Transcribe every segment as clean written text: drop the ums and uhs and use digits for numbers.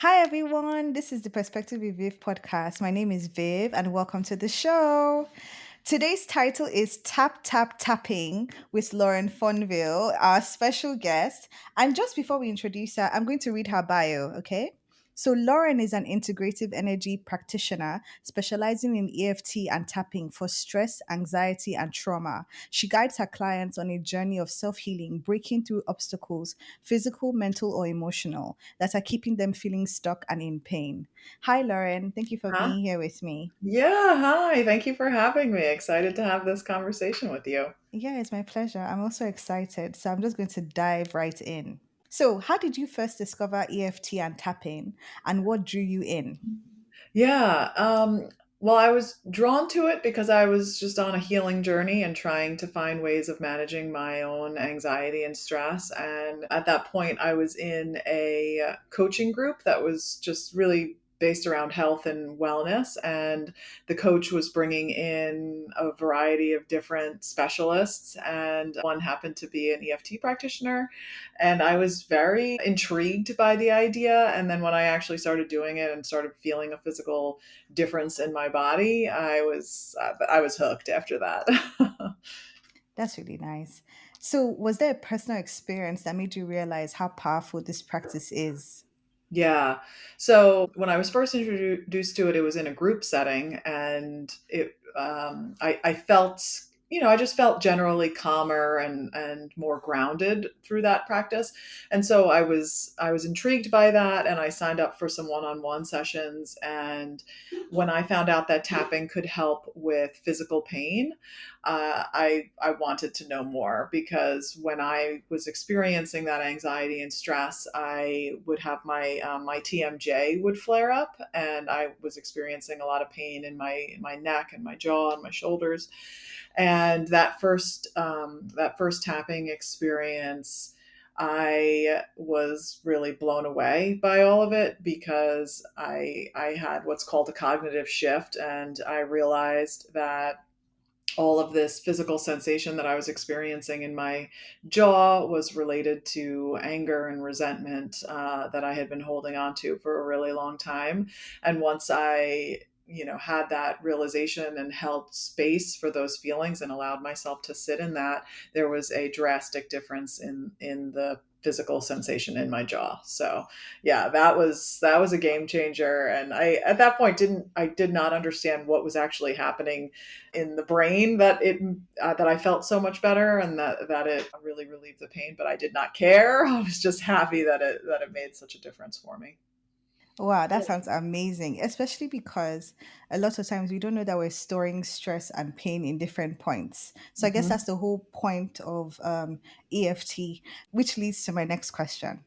Hi, everyone. This is the Perspective with Viv podcast. My name is Viv, and welcome to the show. Today's title is Tap, Tap, Tapping with Lauren Fonvielle, our special guest. And just before we introduce her, I'm going to read her bio, okay? So, Lauren is an integrative energy practitioner specializing in EFT and tapping for stress, anxiety, and trauma. She guides her clients on a journey of self healing, breaking through obstacles, physical, mental, or emotional, that are keeping them feeling stuck and in pain. Hi, Lauren. Thank you for Huh? being here with me. Yeah, hi. Thank you for having me. Excited to have this conversation with you. Yeah, it's my pleasure. I'm also excited. So I'm just going to dive right in. So, how did you first discover EFT and tapping, and what drew you in? Yeah, well, I was drawn to it because I was just on a healing journey and trying to find ways of managing my own anxiety and stress. And at that point, I was in a coaching group that was just really based around health and wellness. And the coach was bringing in a variety of different specialists, and one happened to be an EFT practitioner. And I was very intrigued by the idea. And then when I actually started doing it and started feeling a physical difference in my body, I was hooked after that. That's really nice. So, was there a personal experience that made you realize how powerful this practice is? Yeah. So when I was first introduced to it, it was in a group setting, and I felt, I just felt generally calmer and more grounded through that practice. And so I was intrigued by that, and I signed up for some one-on-one sessions. And when I found out that tapping could help with physical pain, I wanted to know more, because when I was experiencing that anxiety and stress, I would have my TMJ would flare up, and I was experiencing a lot of pain in my neck and my jaw and my shoulders. And that first tapping experience, I was really blown away by all of it, because I had what's called a cognitive shift, and I realized that all of this physical sensation that I was experiencing in my jaw was related to anger and resentment that I had been holding on to for a really long time. And once I had that realization and held space for those feelings and allowed myself to sit in that, there was a drastic difference in the physical sensation in my jaw. So yeah, that was a game changer. And I at that point did not understand what was actually happening in the brain, that I felt so much better, and that it really relieved the pain. But I did not care. I was just happy that it made such a difference for me. Wow, that sounds amazing, especially because a lot of times we don't know that we're storing stress and pain in different points. So I guess Mhm. that's the whole point of EFT, which leads to my next question.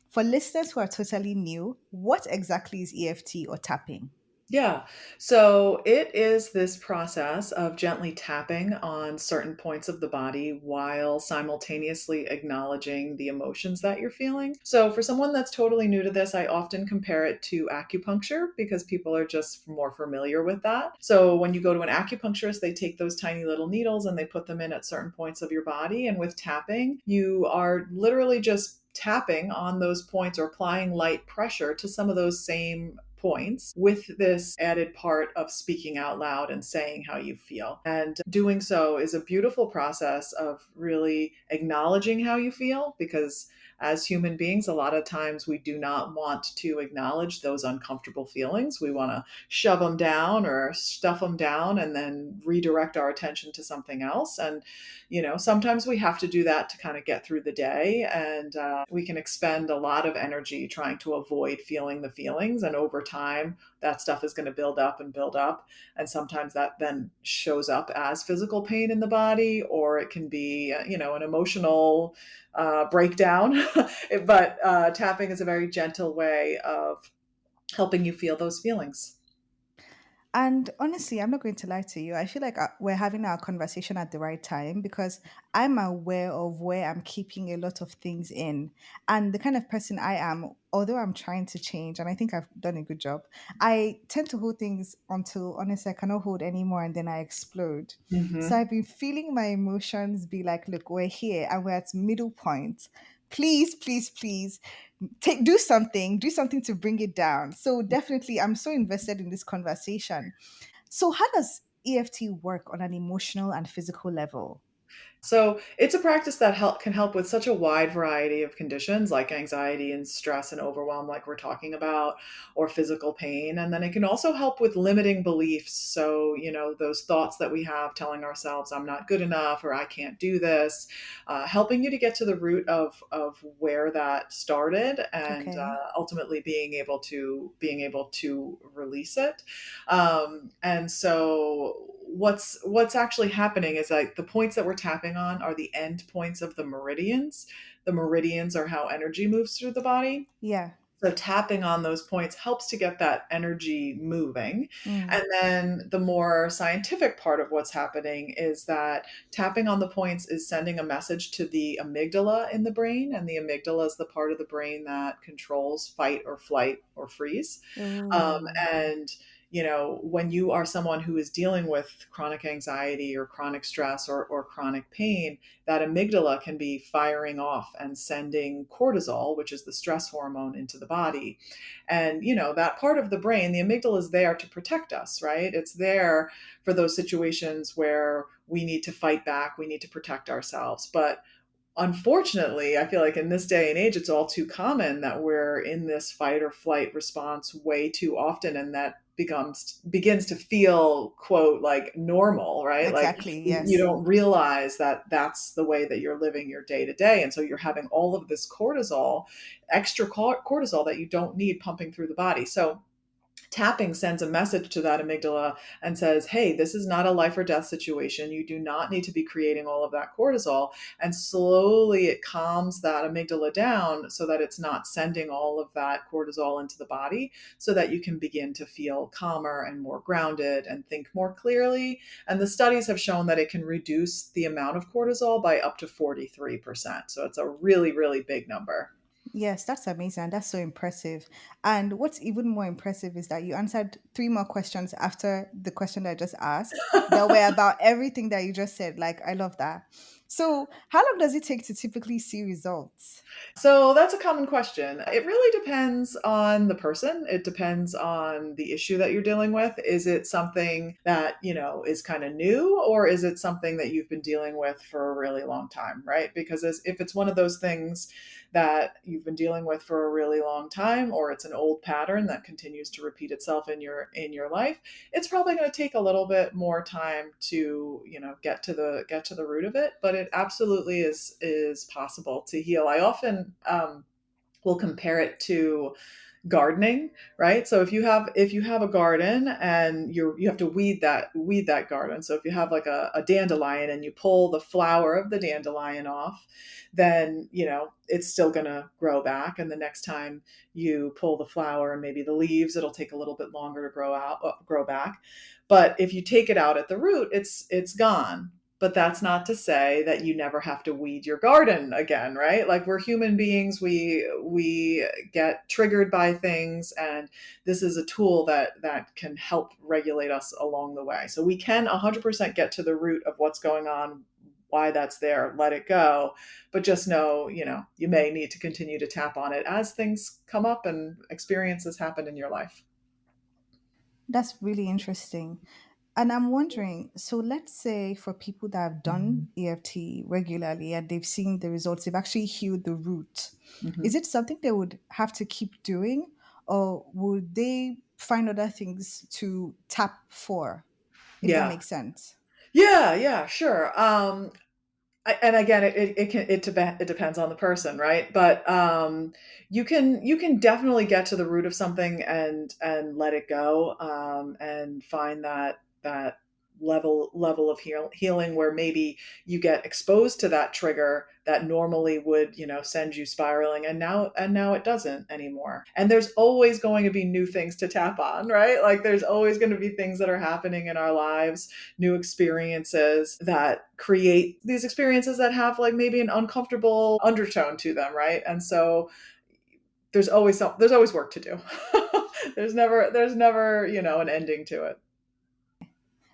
For listeners who are totally new, what exactly is EFT or tapping? Yeah. So it is this process of gently tapping on certain points of the body while simultaneously acknowledging the emotions that you're feeling. So for someone that's totally new to this, I often compare it to acupuncture, because people are just more familiar with that. So when you go to an acupuncturist, they take those tiny little needles and they put them in at certain points of your body. And with tapping, you are literally just tapping on those points or applying light pressure to some of those same points, with this added part of speaking out loud and saying how you feel. And doing so is a beautiful process of really acknowledging how you feel, because as human beings, a lot of times we do not want to acknowledge those uncomfortable feelings. We want to shove them down or stuff them down and then redirect our attention to something else. And sometimes we have to do that to kind of get through the day. And we can expend a lot of energy trying to avoid feeling the feelings. And over time, that stuff is going to build up and build up. And sometimes that then shows up as physical pain in the body, or it can be, an emotional breakdown. But tapping is a very gentle way of helping you feel those feelings. And honestly, I'm not going to lie to you. I feel like we're having our conversation at the right time because I'm aware of where I'm keeping a lot of things in. And the kind of person I am, although I'm trying to change, and I think I've done a good job, I tend to hold things until honestly I cannot hold anymore and then I explode. So Hmm. I've been feeling my emotions be like, look, we're here and we're at middle point. Please, please, please do something to bring it down. So definitely, I'm so invested in this conversation. So how does EFT work on an emotional and physical level? So it's a practice that can help with such a wide variety of conditions like anxiety and stress and overwhelm, like we're talking about, or physical pain. And then it can also help with limiting beliefs. So, those thoughts that we have telling ourselves, I'm not good enough or I can't do this, helping you to get to the root of where that started and Okay. ultimately being able to release it. And so what's actually happening is like the points that we're tapping on are the end points of the meridians. The meridians are how energy moves through the body. Yeah. So tapping on those points helps to get that energy moving. Mm. And then the more scientific part of what's happening is that tapping on the points is sending a message to the amygdala in the brain. And the amygdala is the part of the brain that controls fight or flight or freeze. Um, Oh, and when you are someone who is dealing with chronic anxiety or chronic stress or chronic pain, that amygdala can be firing off and sending cortisol, which is the stress hormone, into the body. And, that part of the brain, the amygdala is there to protect us, right? It's there for those situations where we need to fight back, we need to protect ourselves. But unfortunately, I feel like in this day and age, it's all too common that we're in this fight or flight response way too often, and that begins to feel quote like normal, right? Like exactly. you Yes. don't realize that that's the way that you're living your day to day, and so you're having all of this cortisol, extra cortisol that you don't need pumping through the body. So tapping sends a message to that amygdala and says, hey, this is not a life or death situation. You do not need to be creating all of that cortisol. And slowly it calms that amygdala down so that it's not sending all of that cortisol into the body, so that you can begin to feel calmer and more grounded and think more clearly. And the studies have shown that it can reduce the amount of cortisol by up to 43%. So it's a really, really big number. Yes, that's amazing. That's so impressive. And what's even more impressive is that you answered three more questions after the question that I just asked that were about everything that you just said. Like, I love that. So, how long does it take to typically see results? So that's a common question. It really depends on the person. It depends on the issue that you're dealing with. Is it something that, is kind of new, or is it something that you've been dealing with for a really long time, right? Because if it's one of those things that you've been dealing with for a really long time, or it's an old pattern that continues to repeat itself in your life, it's probably going to take a little bit more time to get to the root of it, but it absolutely is possible to heal. I often will compare it to gardening, right? So if you have a garden and you have to weed that garden. So if you have like a dandelion and you pull the flower of the dandelion off, then it's still going to grow back. And the next time you pull the flower and maybe the leaves, it'll take a little bit longer to grow back. But if you take it out at the root, it's gone. But that's not to say that you never have to weed your garden again, right? Like we're human beings, we get triggered by things, and this is a tool that can help regulate us along the way. So we can 100% get to the root of what's going on, why that's there, let it go, but just know, you may need to continue to tap on it as things come up and experiences happen in your life. That's really interesting. And I'm wondering, so let's say for people that have done EFT regularly and they've seen the results, they've actually healed the root. Is Mhm. it something they would have to keep doing, or would they find other things to tap for, if that Yeah. makes sense? Yeah, yeah, sure. And again, it depends on the person, right? But you can definitely get to the root of something and let it go, and find that level of healing where maybe you get exposed to that trigger that normally would send you spiraling, and now it doesn't anymore. And there's always going to be new things to tap on, right? Like there's always going to be things that are happening in our lives, new experiences that create these experiences that have like maybe an uncomfortable undertone to them, right? And so there's always work to do. there's never an ending to it.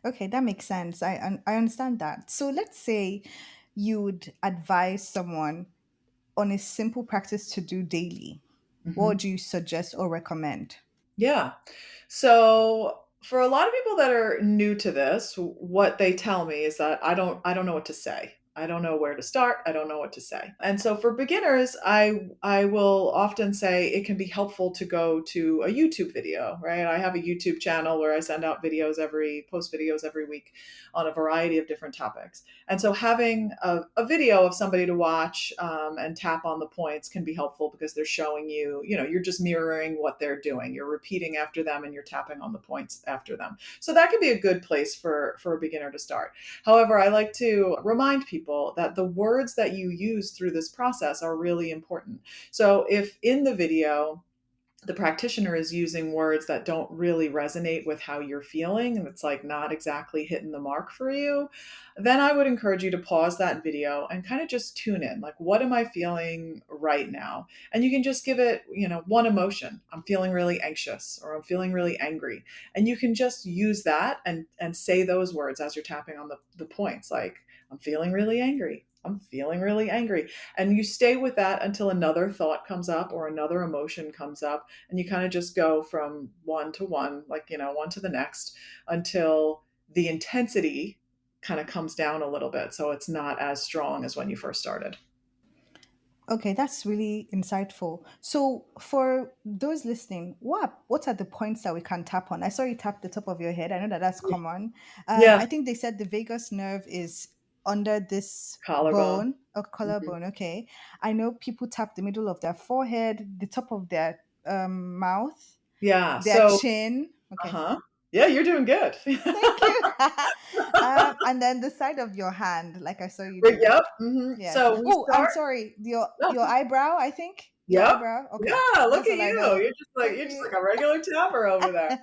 Okay, that makes sense. I understand that. So let's say you would advise someone on a simple practice to do daily. what Mhm. would you suggest or recommend? Yeah. So for a lot of people that are new to this, what they tell me is that I don't know what to say. I don't know where to start. I don't know what to say. And so for beginners, I will often say it can be helpful to go to a YouTube video, right? I have a YouTube channel where I send out post videos every week on a variety of different topics. And so having a video of somebody to watch and tap on the points can be helpful because they're showing you, you're just mirroring what they're doing. You're repeating after them and you're tapping on the points after them. So that can be a good place for a beginner to start. However, I like to remind people that the words that you use through this process are really important. So if in the video, the practitioner is using words that don't really resonate with how you're feeling and it's like not exactly hitting the mark for you, then I would encourage you to pause that video and kind of just tune in. Like, what am I feeling right now? And you can just give it, one emotion. I'm feeling really anxious or I'm feeling really angry. And you can just use that and say those words as you're tapping on the points. Like, I'm feeling really angry. I'm feeling really angry. And you stay with that until another thought comes up or another emotion comes up and you kind of just go from one to one, like, one to the next until the intensity kind of comes down a little bit. So it's not as strong as when you first started. Okay, that's really insightful. So, for those listening, what are the points that we can tap on? I saw you tap the top of your head. I know that that's common. Yeah. I think they said the vagus nerve is under this Collarbone. bone or Mhm. collarbone. Okay, I know people tap the middle of their forehead, the top of their mouth, Yeah. their So, chin. uh Okay, huh. Yeah, you're doing good. thank you. And then the side of your hand, like I saw you Right, do. yep. Yes. So we Oh, I'm start. sorry. Your eyebrow, I think. Your Yep. eyebrow. Okay. Yeah, look That's at all I you. know. Thank You're just you. like a regular tapper over there.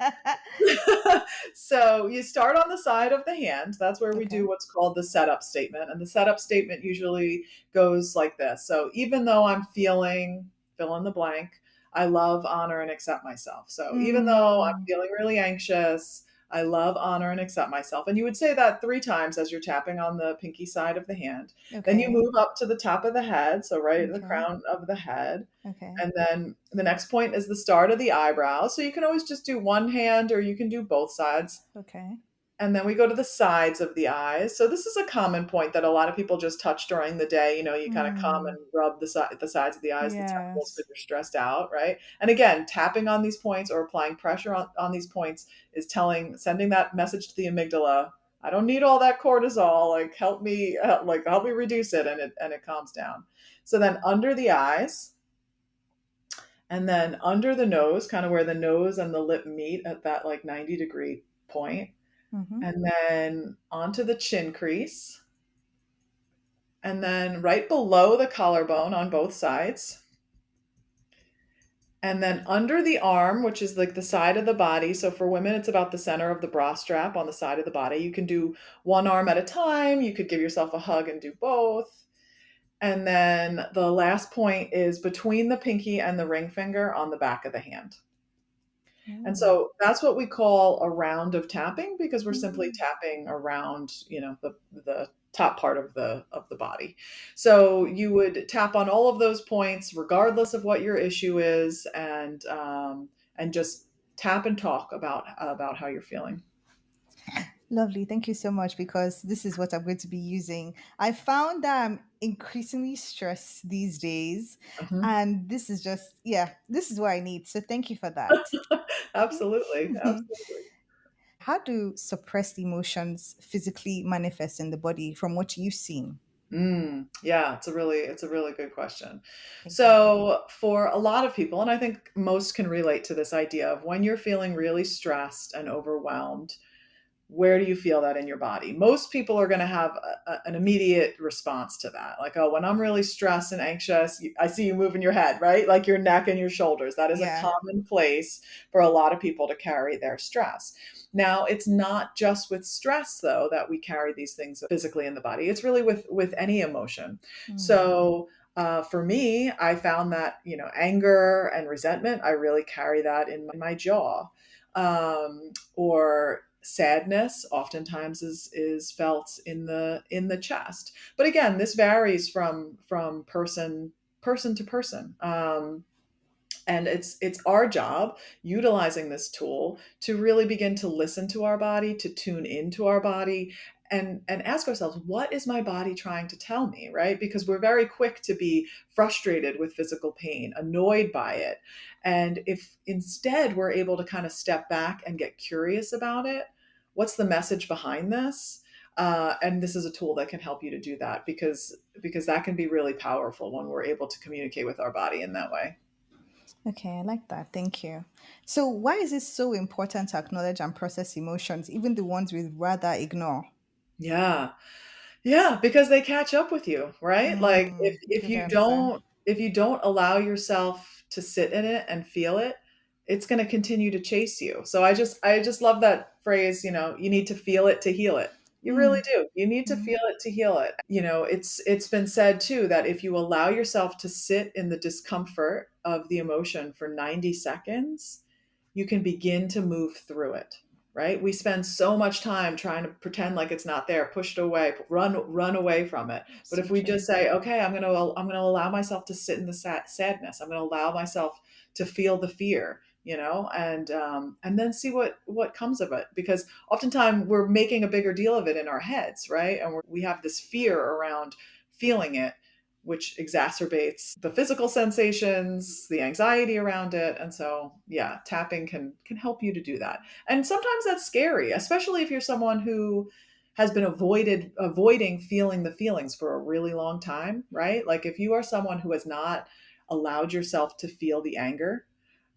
So you start on the side of the hand. That's where we Okay. do what's called the setup statement. And the setup statement usually goes like this. So even though I'm feeling fill in the blank, I love, honor, and accept myself. So even though I'm Mm, feeling really anxious, I love, honor, and accept myself. And you would say that 3 times as you're tapping on the pinky side of the hand. Then you okay. move up to the top of the head. So right at the Okay. crown of the head. Okay. And then the next point is the start of the eyebrow. So you can always just do one hand or you can do both sides. Okay. And then we go to the sides of the eyes. So this is a common point that a lot of people just touch during the day. You kind of come Mm, and rub the sides of the eyes, the temples, because yes. you're stressed out, right? And again, tapping on these points or applying pressure on these points is sending that message to the amygdala. I don't need all that cortisol. Like help me reduce it, and it calms down. So then under the eyes, and then under the nose, kind of where the nose and the lip meet at that like 90-degree point, Mm-hmm. and then onto the chin crease, and then right below the collarbone on both sides, and then under the arm, which is like the side of the body. So for women, it's about the center of the bra strap on the side of the body. You can do one arm at a time. You could give yourself a hug and do both. And then the last point is between the pinky and the ring finger on the back of the hand. And Mm. so that's what we call a round of tapping because we're simply Mm. tapping around, the top part of the body. So you would tap on all of those points regardless of what your issue is, and just tap and talk about how you're feeling. Lovely. Thank you so much because this is what I'm going to be using. I found that I'm increasingly stressed these days. Mhm. And this is just, yeah, this is what I need. So thank you for that. Absolutely, absolutely. How do suppressed emotions physically manifest in the body from what you've seen? Yeah, it's a really good question. Thank you. So for a lot of people, and I think most can relate to this idea of when you're feeling really stressed and overwhelmed, where do you feel that in your body? Most people are going to have an immediate response to that. Like, oh, when I'm really stressed and anxious, I see you moving your head, right? Like your neck and your shoulders. That is a Yeah. common place for a lot of people to carry their stress. Now, it's not just with stress, though, that we carry these things physically in the body. It's really with any emotion. Mm. So, for me, I found that, anger and resentment, I really carry that in my jaw. Or sadness oftentimes is felt in the chest. But again, this varies from person to person. And it's our job, utilizing this tool, to really begin to listen to our body, to tune into our body, and ask ourselves, what is my body trying to tell me, right? Because we're very quick to be frustrated with physical pain, annoyed by it. And if instead we're able to kind of step back and get curious about it, what's the message behind this? And this is a tool that can help you to do that, because that can be really powerful when we're able to communicate with our body in that way. Okay, I like that. Thank you. So, why is it so important to acknowledge and process emotions, even the ones we'd rather ignore? Yeah. Yeah, because they catch up with you, right? Like if Good you answer. don't allow yourself to sit in it and feel it, it's going to continue to chase you. So I just love that phrase, you need to feel it to heal it. You really Mm, do. You need to mm, feel it to heal it. It's been said too that if you allow yourself to sit in the discomfort of the emotion for 90 seconds, you can begin to move through it, right? We spend so much time trying to pretend like it's not there, push it away, run away from it. But so if we true. just say, okay, I'm going to allow myself to sit in the sadness. I'm going to allow myself to feel the fear, and then see what comes of it. Because oftentimes we're making a bigger deal of it in our heads, right? And we have this fear around feeling it, which exacerbates the physical sensations, the anxiety around it. And so, yeah, tapping can help you to do that. And sometimes that's scary, especially if you're someone who has been avoiding feeling the feelings for a really long time, right? Like if you are someone who has not allowed yourself to feel the anger,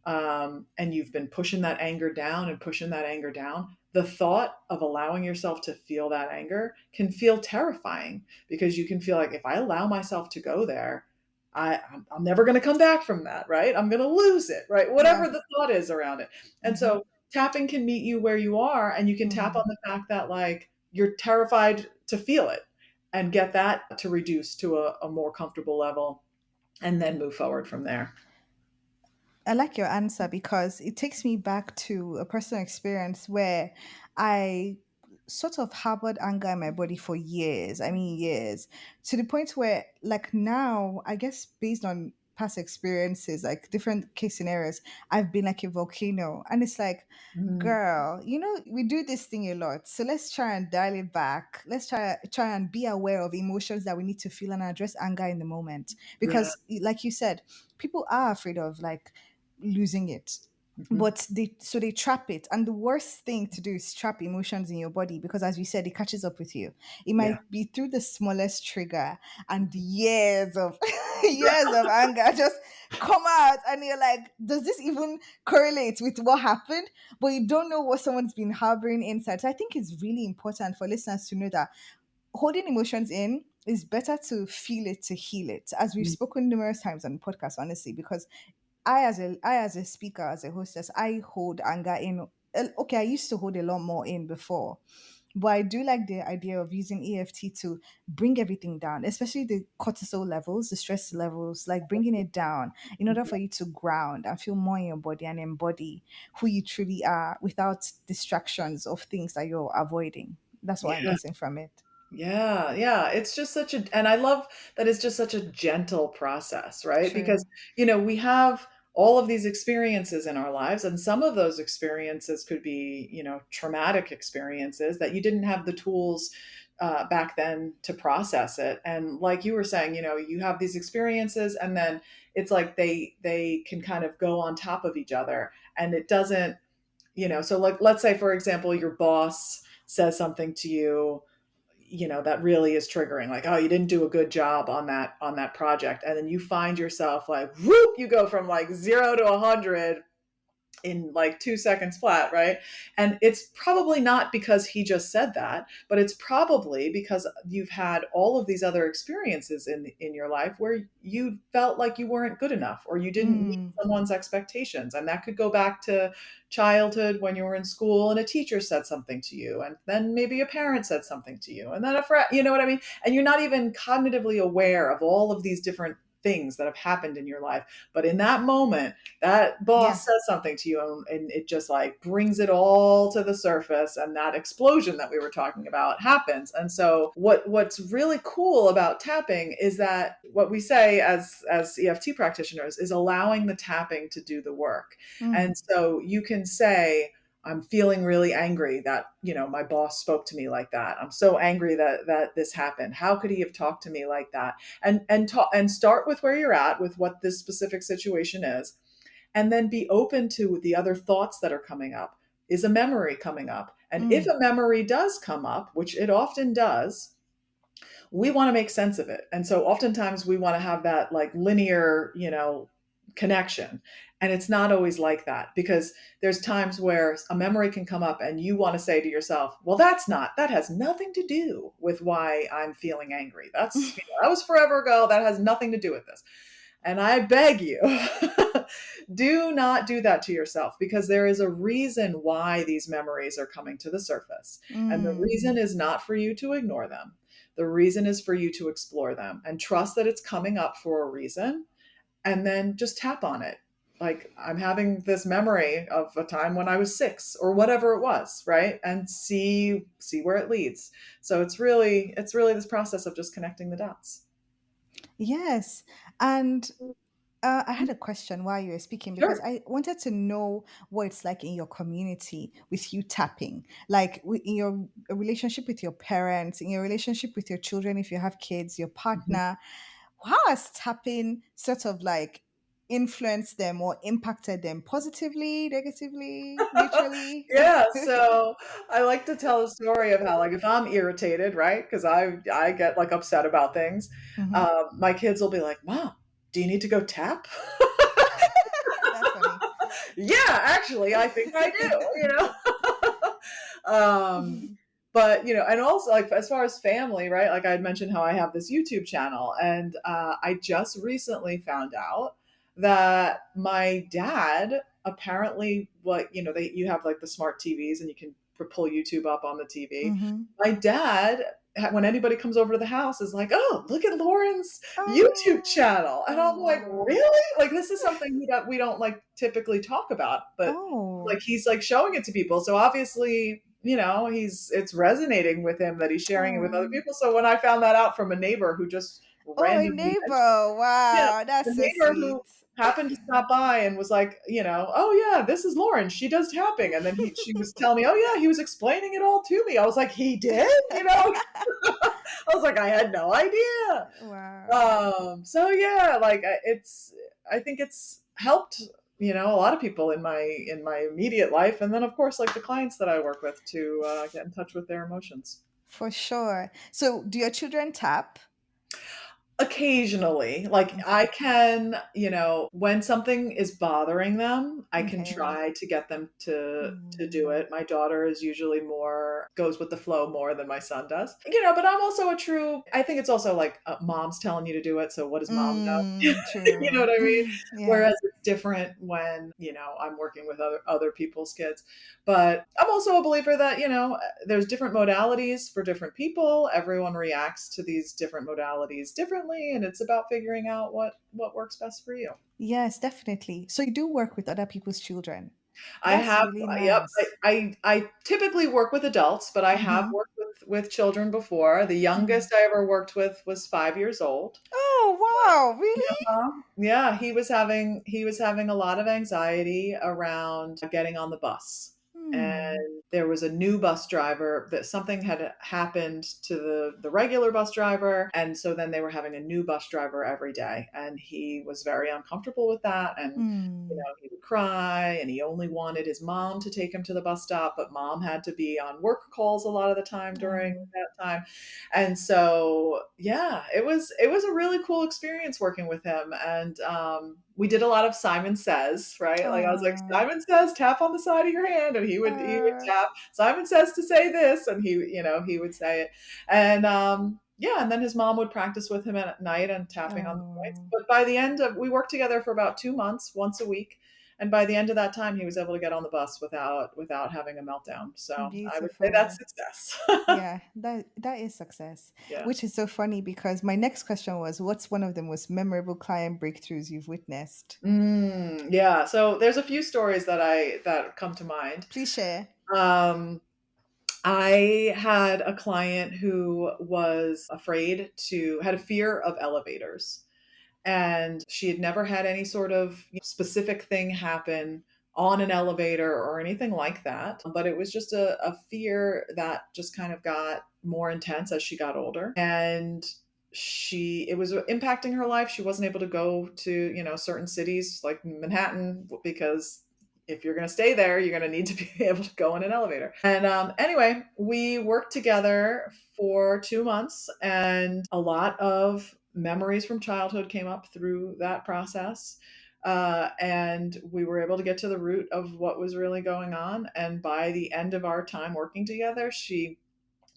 and you've been pushing that anger down and pushing that anger down, the thought of allowing yourself to feel that anger can feel terrifying, because you can feel like, if I allow myself to go there, I'm never going to come back from that, right? I'm going to lose it, right? Whatever Yeah. the thought is around it. And Mm-hmm. so tapping can meet you where you are, and you can tap on Mm. the fact that, like, you're terrified to feel it, and get that to reduce to a more comfortable level, and then move forward from there. I like your answer because it takes me back to a personal experience where I sort of harbored anger in my body for years. I mean, years, to the point where, like, now, I guess based on past experiences, like different case scenarios, I've been like a volcano. And it's like, Mm, girl, we do this thing a lot. So let's try and dial it back. Let's try and be aware of emotions that we need to feel and address anger in the moment. yeah. Because, like you said, people are afraid of like losing it, Mhm. but they trap it. And the worst thing to do is trap emotions in your body, because as we said, it catches up with you. It Yeah. might be through the smallest trigger, and years of years of anger just come out, and you're like, does this even correlate with what happened? But you don't know what someone's been harboring inside. So I think it's really important for listeners to know that holding emotions in is better to feel it to heal it, as we've Mm, spoken numerous times on the podcast, honestly, because I as a speaker, as a hostess, I hold anger in. Okay, I used to hold a lot more in before, but I do like the idea of using EFT to bring everything down, especially the cortisol levels, the stress levels, like bringing it down in order for you to ground and feel more in your body and embody who you truly are without distractions of things that you're avoiding. That's what I'm yeah. getting from it. Yeah, yeah. It's just and I love that it's just such a gentle process, right? True. Because, we have all of these experiences in our lives, and some of those experiences could be, traumatic experiences that you didn't have the tools back then to process it. And like you were saying, you have these experiences, and then it's like they can kind of go on top of each other, and it doesn't, so, like, let's say, for example, your boss says something to you, that really is triggering, like, oh, you didn't do a good job on that project, and then you find yourself like, whoop, you go from like 0 to 100 in like 2 seconds flat, right? And it's probably not because he just said that, but it's probably because you've had all of these other experiences in your life where you felt like you weren't good enough, or you didn't meet Mm, someone's expectations. And that could go back to childhood, when you were in school and a teacher said something to you, and then maybe a parent said something to you, and then a friend, you know what I mean? And you're not even cognitively aware of all of these different things that have happened in your life. But in that moment, that Yeah. boss says something to you, and it just like brings it all to the surface, and that explosion that we were talking about happens. And so what's really cool about tapping is that what we say as EFT practitioners is allowing the tapping to do the work. And Mm, so you can say, I'm feeling really angry that, my boss spoke to me like that. I'm so angry that this happened. How could he have talked to me like that? And start with where you're at with what this specific situation is, and then be open to the other thoughts that are coming up. Is a memory coming up? And if mm, a memory does come up, which it often does, we want to make sense of it. And so oftentimes we want to have that like linear, connection. And it's not always like that, because there's times where a memory can come up and you want to say to yourself, well, that has nothing to do with why I'm feeling angry. That was forever ago. That has nothing to do with this. And I beg you, do not do that to yourself, because there is a reason why these memories are coming to the surface. And the mm. reason is not for you to ignore them. The reason is for you to explore them and trust that it's coming up for a reason, and then just tap on it. Like, I'm having this memory of a time when I was 6 or whatever it was, right? And see where it leads. So it's really this process of just connecting the dots. Yes. And I had a question while you were speaking because Sure. I wanted to know what it's like in your community with you tapping, like in your relationship with your parents, in your relationship with your children, if you have kids, your Mhm. partner. How has tapping sort of like influenced them or impacted them positively, negatively, neutrally? Yeah, so I like to tell a story of how, like, if I'm irritated, right? Because I get like upset about things. Hmm. My kids will be like, "Mom, do you need to go tap?" That's funny. Yeah, actually, I think I do. Mhm. But and also, like, as far as family, right? Like, I had mentioned how I have this YouTube channel, and I just recently found out that my dad apparently, what you have like the smart TVs, and you can pull YouTube up on the TV. Mhm. My dad, when anybody comes over to the house, is like, "Oh, look at Lauren's YouTube Oh, channel," and I'm like, oh, "Really?" Like, this is something we don't like typically talk about, but oh, like he's like showing it to people. So obviously, it's resonating with him that he's sharing it with other oh, people. So when I found that out from a neighbor who just oh, a randomly mentioned, neighbor. yeah, Wow, the that's so neighbor who sweet. happened to stop by and was like, "Oh yeah, this is Lauren. She does tapping." And then she was telling me, "Oh yeah, he was explaining it all to me." I was like, "He did?" I was like, "I had no idea." Wow. So yeah, like I think it's helped, a lot of people in my immediate life, and then of course like the clients that I work with to get in touch with their emotions. For sure. So, do your children tap? Occasionally, like I Okay. can, when something is bothering them, I can Okay. try to get them to do Mm. it. My daughter is usually more goes with the flow more than my son does. But I'm also I think it's also like mom's telling you to do it, so what does mom know? Mm, You know true. what I mean? Yeah. Whereas it's different when, I'm working with other people's kids. But I'm also a believer that, there's different modalities for different people. Everyone reacts to these different modalities differently, and it's about figuring out what works best for you. Yes, definitely. So you do work with other people's children. I That's have, really yep. nice. I typically work with adults, but I have Mm-hmm. worked with children before. The Mm. youngest I ever worked with was 5 years old. Oh, wow. Really? Uh-huh. Yeah, he was having a lot of anxiety around getting on the bus. Hmm. And there was a new bus driver that something had happened to the regular bus driver, and so then they were having a new bus driver every day, and he was very uncomfortable with that. And Hmm. he would cry, and he only wanted his mom to take him to the bus stop, but mom had to be on work calls a lot of the time during Oh. that time. And so, yeah, it was a really cool experience working with him. And we did a lot of Simon Says, right? Like, I was like, Oh. Simon Says, tap on the side of your hand, and he would Uh, tap. Simon Says to say this, and he would say it. And yeah, and then his mom would practice with him at night and tapping on the points. oh. But by the end of, we worked together for about 2 months, once a week. And by the end of that time, he was able to get on the bus without having a meltdown. So I would say that's Beautiful. success. Yeah, that is success. Yeah. Which is so funny because my next question was, what's one of the most memorable client breakthroughs you've witnessed? Yeah. So there's a few stories that come to mind. Please share. Um, I had a client who was had a fear of elevators. And she had never had any sort of specific thing happen on an elevator or anything like that. But it was just a fear that just kind of got more intense as she got older. And it was impacting her life. She wasn't able to go to, certain cities like Manhattan because if you're going to stay there, you're going to need to be able to go in an elevator. And anyway, we worked together for 2 months, and a lot of memories from childhood came up through that process. And we were able to get to the root of what was really going on. And by the end of our time working together, she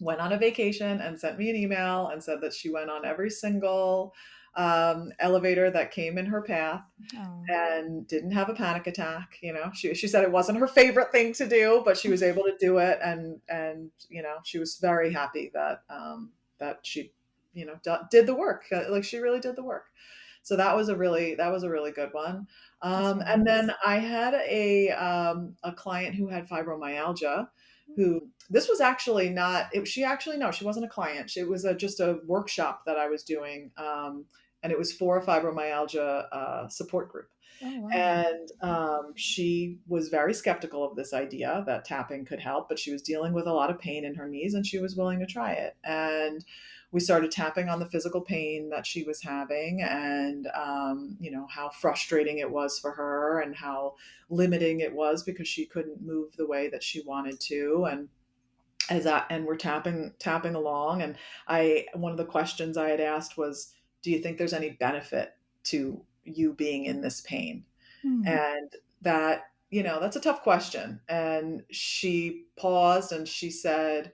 went on a vacation and sent me an email and said that she went on every single elevator that came in her path Oh, and didn't have a panic attack. She said it wasn't her favorite thing to do, but she was able to do it. And she was very happy that she, did the work. Like she really did the work. So that was a really good one. that's very And then nice. I had a client who had fibromyalgia, who this was actually not, she actually, no, she wasn't a client. It was just a workshop that I was doing. And it was for a fibromyalgia support group. Oh, wow. And she was very skeptical of this idea that tapping could help, but she was dealing with a lot of pain in her knees and she was willing to try it. And we started tapping on the physical pain that she was having, and how frustrating it was for her and how limiting it was because she couldn't move the way that she wanted to. And we're tapping along, and I one of the questions I had asked was, do you think there's any benefit to you being in this pain? Hmm. And that's a tough question. And she paused and she said,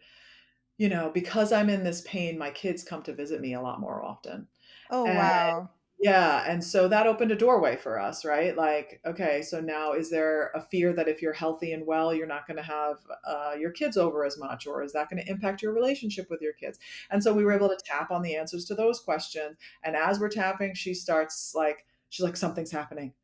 because I'm in this pain, my kids come to visit me a lot more often. Oh, And wow. yeah, and so that opened a doorway for us, right? Like, okay, so now is there a fear that if you're healthy and well, you're not going to have your kids over as much, or is that going to impact your relationship with your kids? And so we were able to tap on the answers to those questions. And as we're tapping, she's like, something's happening.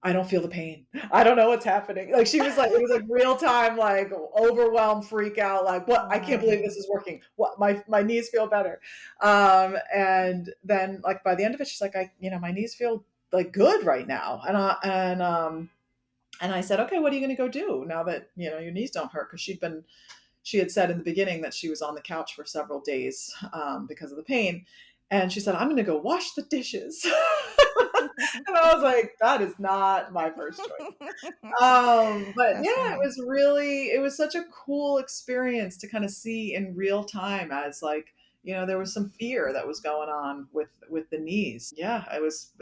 I don't feel the pain. I don't know what's happening. Like she was like, it was like real time, like overwhelmed, freak out, like what? I can't believe Wow. this is working. What? My knees feel better. And then like by the end of it, she's like, my knees feel like good right now. And I said, okay, what are you going to go do now that your knees don't hurt? Because she had said in the beginning that she was on the couch for several days because of the pain. And she said, I'm going to go wash the dishes. And I was like, that is not my first choice. But That's yeah, funny. it was such a cool experience to kind of see in real time as like, there was some fear that was going on with the knees. Yeah, it was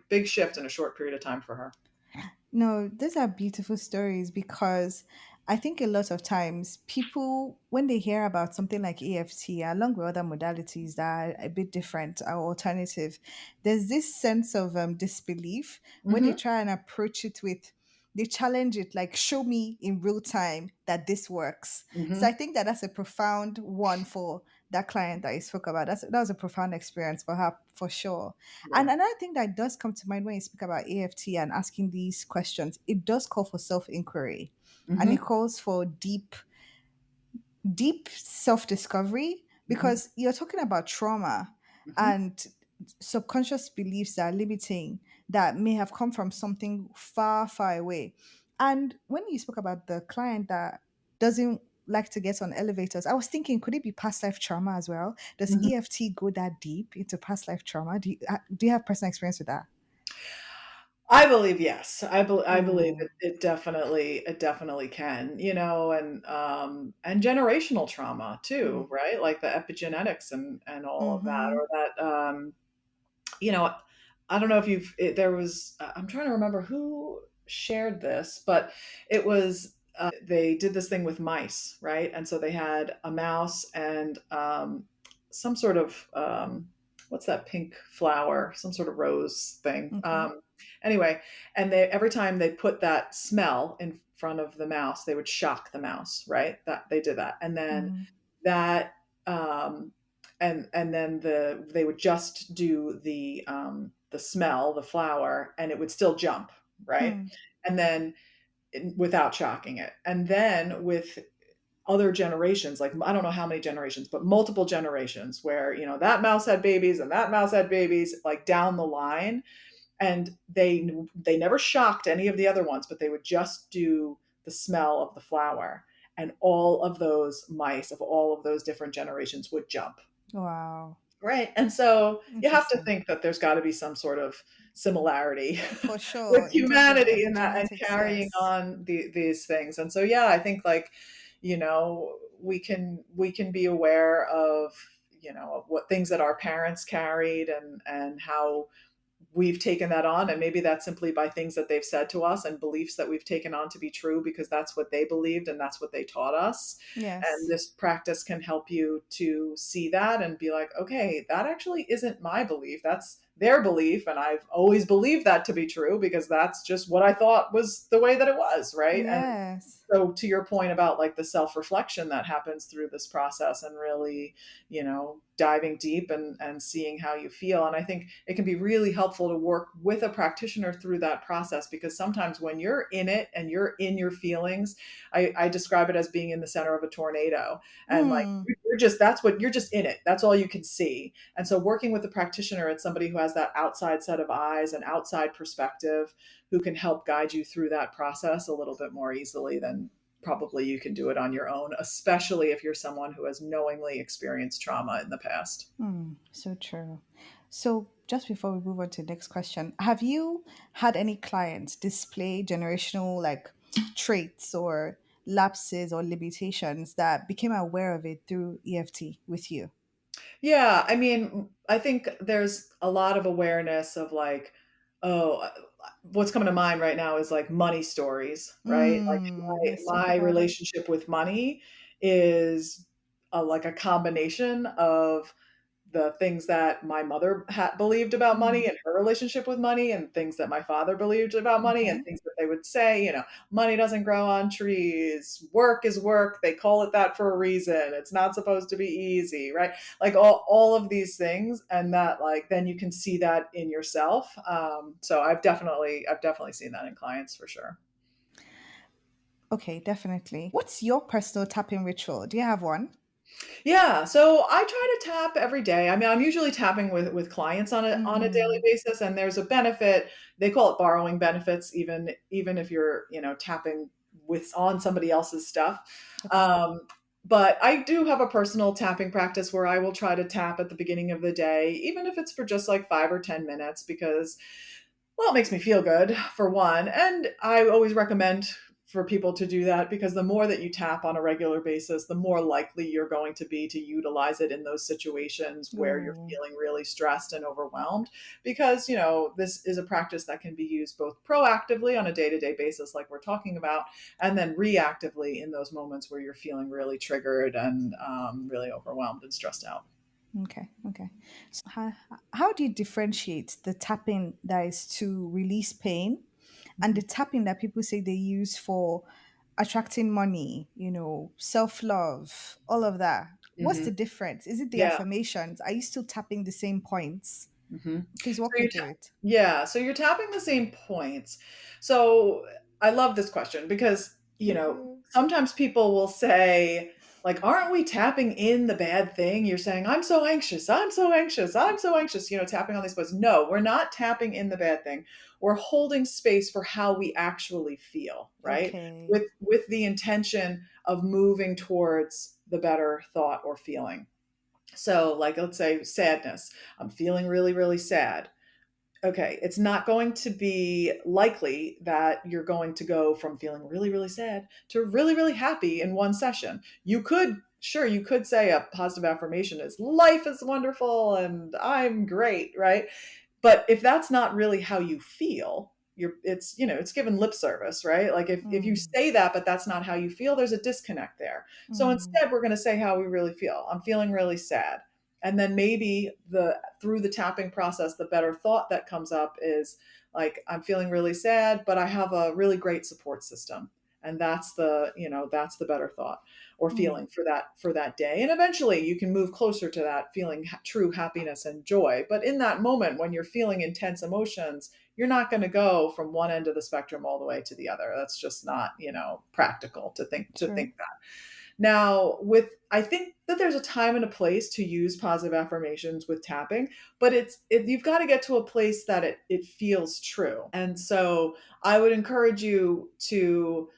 big shift in a short period of time for her. No, these are beautiful stories because I think a lot of times people, when they hear about something like EFT, along with other modalities that are a bit different or alternative, there's this sense of disbelief when they Hmm. try and approach it with, they challenge it like, show me in real time that this works. So I Hmm. think that that's a profound one for that client that you spoke about. That was a profound experience for her, for sure. And Yeah. another thing that does come to mind when you speak about EFT and asking these questions, it does call for self inquiry and it Hmm. calls for deep self discovery Hmm. because you're talking about trauma Hmm. and subconscious beliefs that are limiting that may have come from something far, far away. And when you spoke about the client that doesn't like to get on elevators, I was thinking, could it be past life trauma as well? Does Hmm. EFT go that deep into past life trauma? Do you have personal experience with that? I believe yes. I believe Ooh. it definitely can, and generational trauma Hmm. too, right? Like the epigenetics and all of that, Mm-hmm. or that you know, I don't know if there was, I'm trying to remember who shared this, but it was, they did this thing with mice, right? And so they had a mouse and some sort of, what's that pink flower, some sort of rose thing. Okay. Anyway, and they every time they put that smell in front of the mouse, they would shock the mouse, right? That they did that. And then Mm. that and then they would just do the smell, the flower, and it would still jump, right? Hmm. And then without shocking it. And then with other generations, like I don't know how many generations, but multiple generations where, that mouse had babies and that mouse had babies, like down the line, and they never shocked any of the other ones, but they would just do the smell of the flower, and all of those mice of all of those different generations would jump. Wow. Right. And so you have to Interesting. think that there's got to be some sort of similarity For with sure. In terms of humanity in that, and epigenetics, carrying yes. on these things. And so, yeah, I think, like, we can be aware of, of what things that our parents carried, and how we've taken that on. And maybe that's simply by things that they've said to us and beliefs that we've taken on to be true because that's what they believed and that's what they taught us. And Yes. this practice can help you to see that and be like, okay, that actually isn't my belief, that's their belief, and I've always believed that to be true because that's just what I thought was the way that it was, right? And Yes. so, to your point about, like, the self-reflection that happens through this process, and really, diving deep and seeing how you feel. And I think it can be really helpful to work with a practitioner through that process, because sometimes when you're in it and you're in your feelings, I describe it as being in the center of a tornado. And, like, Hmm. you're just in it. That's all you can see. And so working with a practitioner, it's somebody who has that outside set of eyes and outside perspective, who can help guide you through that process a little bit more easily than probably you can do it on your own, especially if you're someone who has knowingly experienced trauma in the past. Hmm. So true. So just before we move on to the next question, have you had any clients display generational like traits or lapses or limitations that became aware of it through EFT with you? Yeah, I mean, I think there's a lot of awareness of, like, oh, what's coming to mind right now is, like, money stories, right? Like, Let's talk my about it. relationship with money is like a combination of the things that my mother believed about money Mm. and her relationship with money, and things that my father believed about money, and Okay. things that they would say, money doesn't grow on trees, work is work, they call it that for a reason, it's not supposed to be easy, right? Like, all of these things, and that, like, then you can see that in yourself. So I've definitely seen that in clients for sure. Okay, definitely. What's your personal tapping ritual? Do you have one? Yeah, so I try to tap every day. I mean, I'm usually tapping with clients on a daily Mm. basis, and there's a benefit. They call it borrowing benefits, even if you're, tapping with on somebody else's stuff. Okay. Um, but I do have a personal tapping practice where I will try to tap at the beginning of the day, even if it's for just like 5 or 10 minutes, because, well, it makes me feel good, for one. And I always recommend for people to do that, because the more that you tap on a regular basis, the more likely you're going to be to utilize it in those situations where you're Oh. feeling really stressed and overwhelmed. Because, this is a practice that can be used both proactively on a day to day basis, like we're talking about, and then reactively in those moments where you're feeling really triggered and really overwhelmed and stressed out. Okay, okay. So how do you differentiate the tapping that is to release pain and the tapping that people say they use for attracting money, self love, all of that? What's Hmm. the difference? Is it the Yeah. affirmations? Are you still tapping the same points? Hmm. Please So walk me through it. yeah, so you're tapping the same points. So I love this question because, Cute. sometimes people will say, like, aren't we tapping in the bad thing? You're saying, I'm so anxious, I'm so anxious, I'm so anxious, tapping on these points. No, we're not tapping in the bad thing. We're holding space for how we actually feel, right? Okay. With the intention of moving towards the better thought or feeling. So, like, let's say sadness. I'm feeling really, really sad. Okay, it's not going to be likely that you're going to go from feeling really, really sad to really, really happy in one session. You could say a positive affirmation is life is wonderful and I'm great, right? But if that's not really how you feel, it's given lip service, right? Like, if you Mm, say that, but that's not how you feel, there's a disconnect there. So mm, instead, we're going to say how we really feel. I'm feeling really sad. And then maybe the through the tapping process, the better thought that comes up is like, I'm feeling really sad, but I have a really great support system. And that's the, that's the better thought or Mm, feeling for that day. And eventually you can move closer to that feeling true happiness and joy. But in that moment when you're feeling intense emotions, you're not going to go from one end of the spectrum all the way to the other. That's just not, practical to true. think that. Now, with I think that there's a time and a place to use positive affirmations with tapping, but you've got to get to a place that it feels true. And so I would encourage you to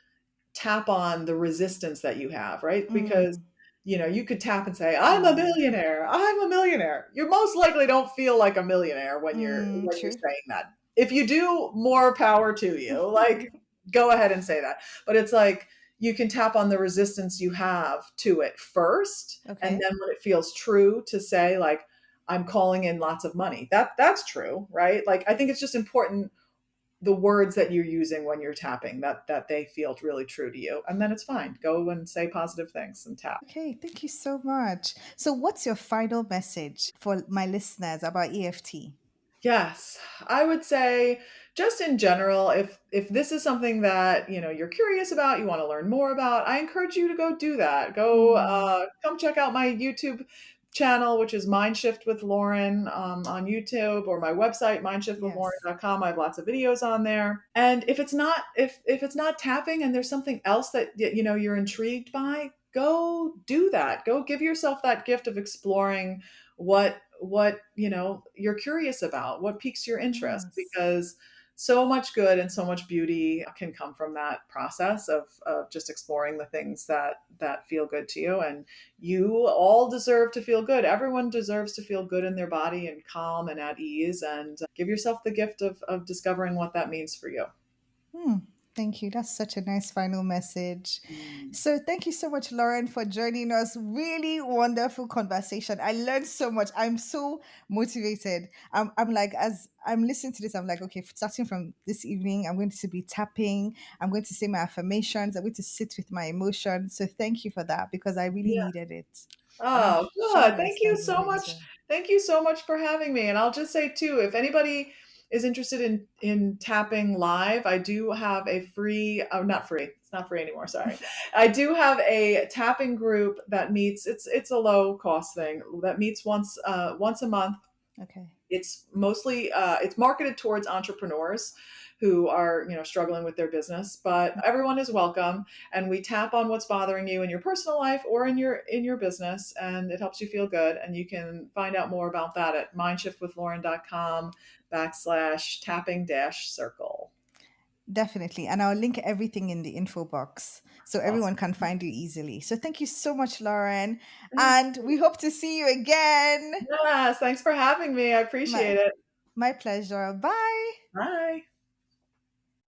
tap on the resistance that you have, right? Because Mm, you could tap and say, "I'm a mm, millionaire. I'm a millionaire." You most likely don't feel like a millionaire when you're true. saying that. If you do, more power to you. Like, go ahead and say that. But it's like you can tap on the resistance you have to it first, and Okay. then when it feels true to say like, "I'm calling in lots of money." That's true, right? Like, I think it's just important the words that you're using when you're tapping that they feel really true to you, and then it's fine, go and say positive things and tap. Okay, thank you so much. So, what's your final message for my listeners about EFT? Yes, I would say just in general, if this is something that you're curious about, you want to learn more about, I encourage you to go do that. Go, Mm, come check out my YouTube channel, which is Mindshift with Lauren on YouTube, or my website yes. mindshiftwithlauren.com. I have lots of videos on there. And if it's not tapping and there's something else that you're intrigued by, go do that. Go give yourself that gift of exploring what you're curious about, what piques your interest, Yes. because so much good and so much beauty can come from that process of just exploring the things that feel good to you. And you all deserve to feel good. Everyone deserves to feel good in their body and calm and at ease, and give yourself the gift of discovering what that means for you. Hmm. Thank you. That's such a nice final message. Mm. So, thank you so much, Lauren, for joining us. Really wonderful conversation. I learned so much. I'm so motivated. I'm like, as I'm listening to this, I'm like, okay, starting from this evening, I'm going to be tapping. I'm going to say my affirmations. I'm going to sit with my emotions. So, thank you for that because I really needed it. And I'm Oh, sure good. my listeners need it too. Thank you so much for having me. And I'll just say too, if anybody is interested in tapping live, I do have a free, oh, not free. It's not free anymore, sorry. I do have a tapping group that meets, it's a low cost thing that meets once a month. Okay. It's mostly it's marketed towards entrepreneurs who are struggling with their business, but everyone is welcome, and we tap on what's bothering you in your personal life or in your business, and it helps you feel good. And you can find out more about that at mindshiftwithlauren.com/tapping dash circle. Definitely. And I'll link everything in the info box so everyone Awesome. can find you easily. So thank you so much, Lauren. Thank And you. we hope to see you again. Yes, thanks for having me. I My appreciate it. my pleasure. Bye. Bye.